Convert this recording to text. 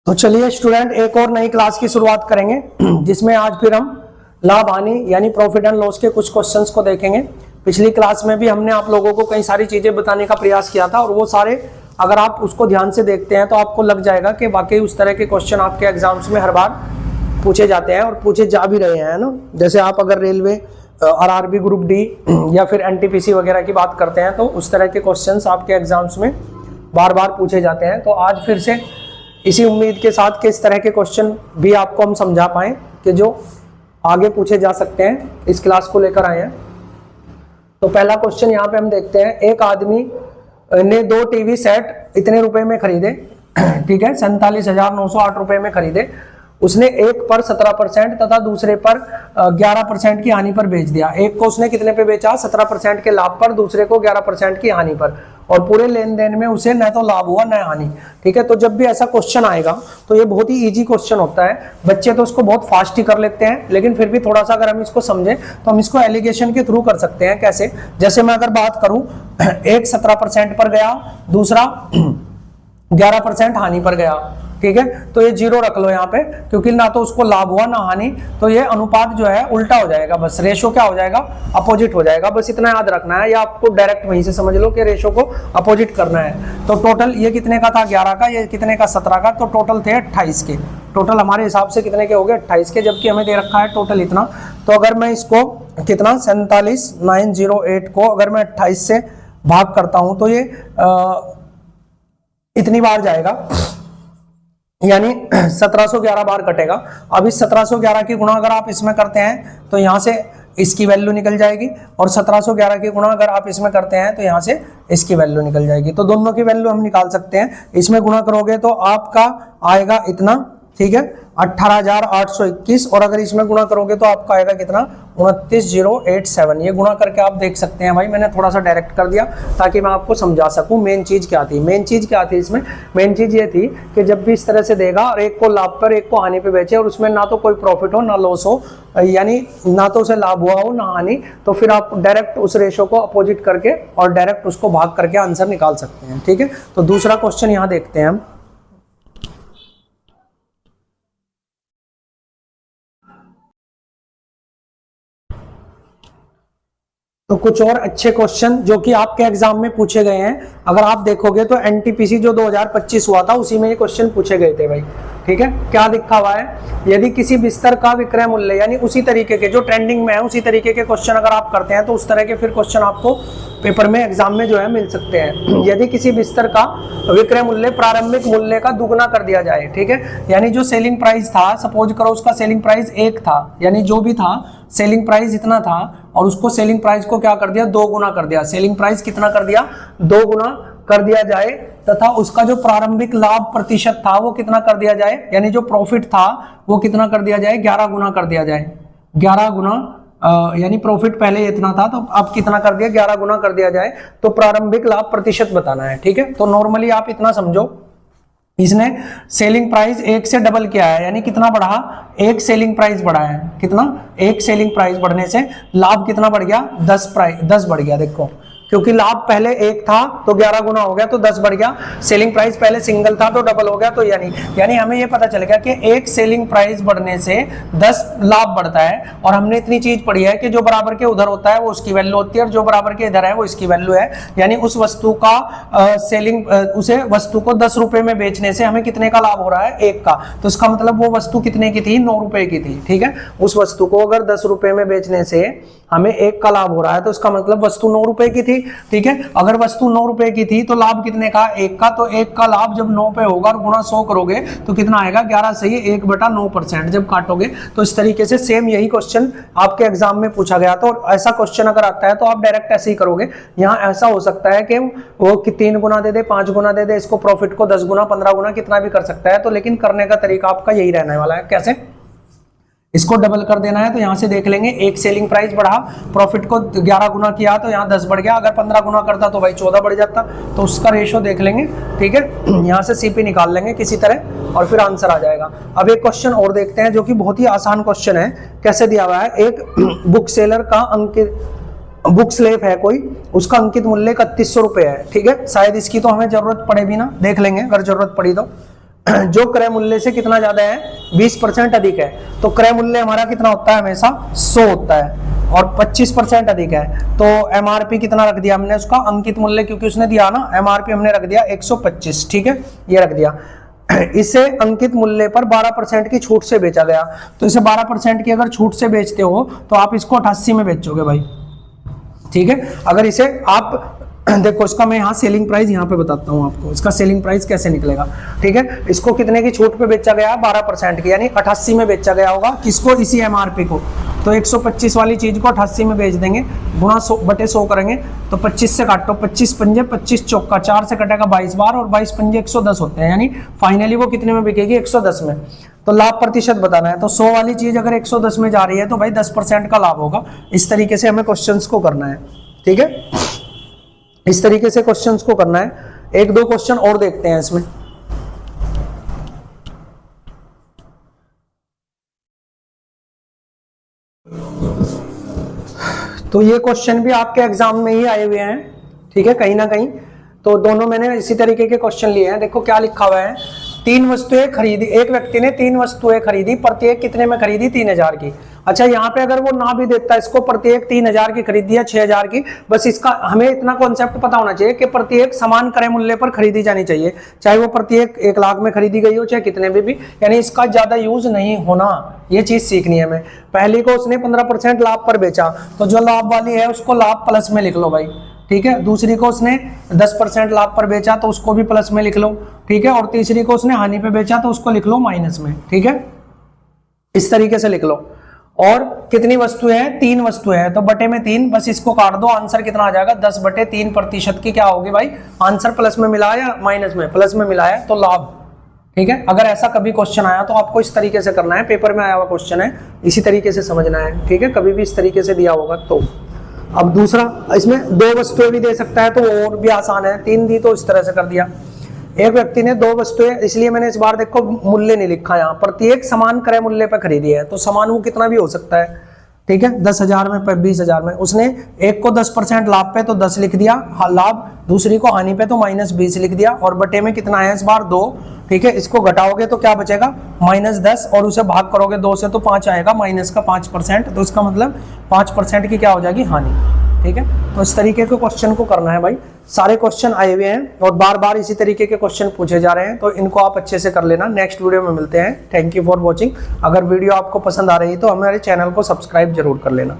तो चलिए स्टूडेंट, एक और नई क्लास की शुरुआत करेंगे जिसमें आज फिर हम लाभ हानि यानी प्रॉफिट एंड लॉस के कुछ क्वेश्चंस को देखेंगे। पिछली क्लास में भी हमने आप लोगों को कई सारी चीजें बताने का प्रयास किया था और वो सारे अगर आप उसको ध्यान से देखते हैं तो आपको लग जाएगा कि वाकई उस तरह के क्वेश्चन आपके एग्जाम्स में हर बार पूछे जाते हैं और पूछे जा भी रहे हैं ना। जैसे आप अगर रेलवे आरआरबी ग्रुप डी या फिर एनटीपीसी वगैरह की बात करते हैं तो उस तरह के क्वेश्चंस आपके एग्जाम्स में बार बार पूछे जाते हैं। तो आज फिर से इसी उम्मीद के साथ कि इस तरह के क्वेश्चन भी आपको हम समझा पाएं कि जो आगे पूछे जा सकते हैं, इस क्लास को लेकर आए हैं। तो पहला क्वेश्चन यहाँ पे हम देखते हैं, एक आदमी ने 2 टीवी सेट इतने रुपए में खरीदे, ठीक है, 47,908 रुपए में खरीदे। उसने एक पर 17% तथा दूसरे पर 11% की हानि पर बेच दिया। एक को उसने कितने पे बेचा? 17% के लाभ पर, दूसरे को 11% की हानि पर, और पूरे लेन देन में उसे न तो लाभ हुआ न हानि। ठीक है, तो जब भी ऐसा क्वेश्चन आएगा तो ये बहुत ही इजी क्वेश्चन होता है। बच्चे तो उसको बहुत फास्ट ही कर लेते हैं, लेकिन फिर भी थोड़ा सा अगर हम इसको समझें तो हम इसको एलिगेशन के थ्रू कर सकते हैं। कैसे? जैसे मैं अगर बात करूं, एक 17% पर गया, दूसरा 11% हानि पर गया, ठीक है, तो ये 0 रख लो यहाँ पे, क्योंकि ना तो उसको लाभ हुआ ना हानि, तो ये अनुपात जो है उल्टा हो जाएगा। बस रेशो क्या हो जाएगा? अपोजिट हो जाएगा। बस इतना याद रखना है, या आपको डायरेक्ट वहीं से समझ लो कि रेशो को अपोजिट करना है। तो टोटल ये कितने का था? 11 का, ये कितने का? 17 का, तो टोटल थे 28 के। टोटल हमारे हिसाब से कितने के हो गए? 28 के, जबकि हमें दे रखा है टोटल इतना। तो अगर मैं इसको कितना 47,908 को अगर मैं 28 से भाग करता हूं तो ये इतनी बार जाएगा, यानी 1711 बार कटेगा। अब इस 1711 की गुणा अगर आप इसमें करते हैं तो यहां से इसकी वैल्यू निकल जाएगी, और 1711 की गुणा अगर आप इसमें करते हैं तो यहां से इसकी वैल्यू निकल जाएगी। तो दोनों की वैल्यू हम निकाल सकते हैं। इसमें गुणा करोगे तो आपका आएगा इतना, ठीक है, 18,821, और अगर इसमें गुणा करोगे तो आपका आएगा कितना? 29,087। ये गुणा करके आप देख सकते हैं। भाई मैंने थोड़ा सा डायरेक्ट कर दिया ताकि मैं आपको समझा सकूं मेन चीज क्या थी। मेन चीज क्या थी इसमें? मेन चीज ये थी कि जब भी इस तरह से देगा और एक को लाभ पर एक को हानि पे बेचे, और उसमें ना तो कोई प्रॉफिट हो ना लॉस हो, यानी ना तो उसे लाभ हुआ हो ना हानि, तो फिर आप डायरेक्ट उस रेशो को अपोजिट करके और डायरेक्ट उसको भाग करके आंसर निकाल सकते हैं। ठीक है, तो दूसरा क्वेश्चन यहाँ देखते हैं हम। तो कुछ और अच्छे क्वेश्चन जो कि आपके एग्जाम में पूछे गए हैं, अगर आप देखोगे तो एनटीपीसी जो 2025 हुआ था उसी में ये क्वेश्चन पूछे गए थे भाई। ठीक है, क्या लिखा हुआ है? यदि किसी बिस्तर का विक्रय मूल्य, यानी उसी तरीके के जो ट्रेंडिंग में है उसी तरीके के क्वेश्चन अगर आप करते हैं तो उस तरह के फिर क्वेश्चन आपको पेपर में एग्जाम में जो है मिल सकते हैं। यदि किसी बिस्तर का विक्रय मूल्य प्रारंभिक मूल्य का दुगुना कर दिया जाए, ठीक है, यानी जो सेलिंग प्राइस था, सपोज करो उसका सेलिंग प्राइस 1 था, यानी जो भी था सेलिंग प्राइस इतना था, और उसको सेलिंग प्राइस को क्या कर दिया? 2 गुना कर दिया। सेलिंग प्राइस कितना कर दिया? 2 गुना कर दिया जाए, तथा उसका जो प्रारंभिक लाभ प्रतिशत था वो कितना कर दिया जाए, यानी जो प्रॉफिट था वो कितना कर दिया जाए? 11 गुना कर दिया जाए। 11 गुना, यानी प्रॉफिट पहले इतना था तो अब कितना कर दिया? 11 गुना कर दिया जाए। तो प्रारंभिक लाभ प्रतिशत बताना है। ठीक है, तो नॉर्मली आप इतना समझो, इसने सेलिंग प्राइस 1 से डबल किया है, यानी कितना बढ़ा? 1 सेलिंग प्राइस बढ़ा है। कितना? 1 सेलिंग प्राइस बढ़ने से लाभ कितना बढ़ गया? 10 बढ़ गया। देखो, क्योंकि लाभ पहले 1 था तो 11 गुना हो गया तो 10 बढ़ गया। सेलिंग प्राइस पहले सिंगल था तो डबल हो गया, तो यानी हमें ये पता चल गया कि 1 सेलिंग प्राइस बढ़ने से 10 लाभ बढ़ता है। और हमने इतनी चीज पढ़ी है कि जो बराबर के उधर होता है वो उसकी वैल्यू होती है, और जो बराबर के इधर है वो इसकी वैल्यू है। यानी उस वस्तु का उसे वस्तु को 10 रुपए में बेचने से हमें कितने का लाभ हो रहा है? 1 का। तो इसका मतलब वो वस्तु कितने की थी? 9 रुपए की थी। ठीक है, उस वस्तु को अगर 10 रुपए में बेचने से हमें 1 का लाभ हो रहा है तो इसका मतलब वस्तु 9 रुपए की थी। ठीक है, अगर वस्तु 9 रुपए की थी तो लाभ कितने का? 1 का। तो 1 का लाभ जब 9 पे होगा और गुणा 100 करोगे तो कितना आएगा? 11 सही 1/9%। जब काटोगे तो इस तरीके से सेम यही क्वेश्चन आपके एग्जाम में पूछा गया था। और ऐसा क्वेश्चन अगर आता है तो आप डायरेक्ट ऐसे ही करोगे। यहाँ ऐसा हो सकता है कि वो 3 गुना दे दे, 5 गुना दे दे, इसको प्रॉफिट को 10 गुना, 15 गुना, कितना भी कर सकता है। तो लेकिन करने का तरीका आपका यही रहने वाला है। कैसे? इसको डबल कर देना है, तो यहां से देख लेंगे, 1 सेलिंग प्राइस बढ़ा, प्रॉफिट को 11 गुना किया तो यहाँ 10 बढ़ गया। अगर 15 गुना करता तो भाई 14 बढ़ जाता, तो उसका रेशो देख लेंगे। ठीक है, यहाँ से सीपी निकाल लेंगे किसी तरह और फिर आंसर आ जाएगा। अब एक क्वेश्चन और देखते हैं जो कि बहुत ही आसान क्वेश्चन है। कैसे दिया हुआ है? एक बुक सेलर का अंकित बुक स्लेप है कोई, उसका अंकित मूल्य 3100 रुपए है। ठीक है, शायद इसकी तो हमें जरूरत पड़े भी ना, देख लेंगे अगर जरूरत पड़ी तो। जो क्रय मूल्य से कितना ज्यादा है, 20% अधिक है, तो क्रय मूल्य हमारा कितना होता है, हमेशा 100 होता है, और 25% अधिक है तो एमआरपी कितना रख दिया हमने, उसका अंकित मूल्य, क्योंकि उसने दिया ना, एमआरपी हमने रख दिया 125, ठीक है, ये रख दिया। इसे अंकित मूल्य पर 12% की छूट से बेचा गया, तो इसे 12% की अगर छूट से बेचते हो तो आप इसको 88 में बेचोगे भाई, ठीक है। अगर इसे आप देखो, इसका मैं यहाँ सेलिंग प्राइस यहाँ पे बताता हूँ आपको, इसका सेलिंग प्राइस कैसे निकलेगा, ठीक है। इसको कितने की छूट पे बेचा गया, 12% की, यानी 88 में बेचा गया होगा, किसको, इसी एमआरपी को। तो 125 वाली चीज को 88 में बेच देंगे, गुणा 100/100 करेंगे, तो 25 से काटो, 25 पंजे 25 चौका, 4 से कटेगा 22 बार, और 22 पंजे 110 होते हैं, यानी फाइनली वो कितने में बिकेगी, 110 में। तो लाभ प्रतिशत बताना है, तो 100 वाली चीज अगर 110 में जा रही है तो भाई 10% का लाभ होगा। इस तरीके से हमें क्वेश्चंस को करना है, ठीक है, इस तरीके से क्वेश्चंस को करना है। एक दो क्वेश्चन और देखते हैं इसमें। तो ये क्वेश्चन भी आपके एग्जाम में ही आए हुए हैं, ठीक है, कहीं ना कहीं। तो दोनों मैंने इसी तरीके के क्वेश्चन लिए हैं। देखो क्या लिखा हुआ है, 3 वस्तुएं खरीदी, एक व्यक्ति ने 3 वस्तुएं खरीदी, प्रत्येक कितने में खरीदी, 3000 की। अच्छा, यहाँ पे अगर वो ना भी देता इसको, प्रत्येक 3000 की खरीदी या 6000 की, बस इसका हमें इतना कॉन्सेप्ट पता होना चाहिए कि प्रत्येक समान क्रय मूल्य पर खरीदी जानी चाहिए, चाहे वो प्रत्येक 1 लाख में खरीदी गई हो, चाहे कितने में भी, यानी इसका ज्यादा यूज नहीं होना, ये चीज सीखनी है हमें। पहली को उसने 15% लाभ पर बेचा, तो जो लाभ वाली है उसको लाभ प्लस में लिख लो भाई, ठीक है। दूसरी को उसने 10% लाभ पर बेचा तो उसको भी प्लस में लिख लो, ठीक है। और तीसरी को उसने हानि पे बेचा तो उसको लिख लो माइनस में, ठीक है, इस तरीके से लिख लो। और कितनी वस्तुएं हैं, 3 वस्तुएं हैं, तो बटे में 3, बस इसको काट दो, आंसर कितना आ जाएगा, 10/3% की क्या होगी भाई, आंसर प्लस में मिला है या माइनस में, प्लस में मिला है, तो लाभ, ठीक है। अगर ऐसा कभी क्वेश्चन आया तो आपको इस तरीके से करना है, पेपर में आया हुआ क्वेश्चन है, इसी तरीके से समझना है, ठीक है, कभी भी इस तरीके से दिया होगा तो। अब दूसरा, इसमें 2 वस्तुएं भी दे सकता है तो और भी आसान है, 3 दी तो इस तरह से कर दिया। एक व्यक्ति ने 2 वस्तुएं, इसलिए मैंने इस बार देखो मूल्य नहीं लिखा यहाँ, प्रत्येक समान क्रय मूल्य पर खरीदी है, तो समान वो कितना भी हो सकता है, ठीक है, 10,000 में, 20,000 में। उसने एक को 10% लाभ पे तो 10 लिख दिया लाभ, दूसरी को हानि पे तो -20 लिख दिया, और बटे में कितना है इस बार 2, ठीक है। इसको घटाओगे तो क्या बचेगा, -10, और उसे भाग करोगे 2 से तो 5 आएगा, माइनस का 5%, तो इसका मतलब 5% की क्या हो जाएगी, हानि, ठीक है। तो इस तरीके के क्वेश्चन को करना है भाई। सारे क्वेश्चन आए हुए हैं और बार बार इसी तरीके के क्वेश्चन पूछे जा रहे हैं, तो इनको आप अच्छे से कर लेना। नेक्स्ट वीडियो में मिलते हैं। Thank you for watching. अगर वीडियो आपको पसंद आ रही है तो हमारे चैनल को सब्सक्राइब जरूर कर लेना।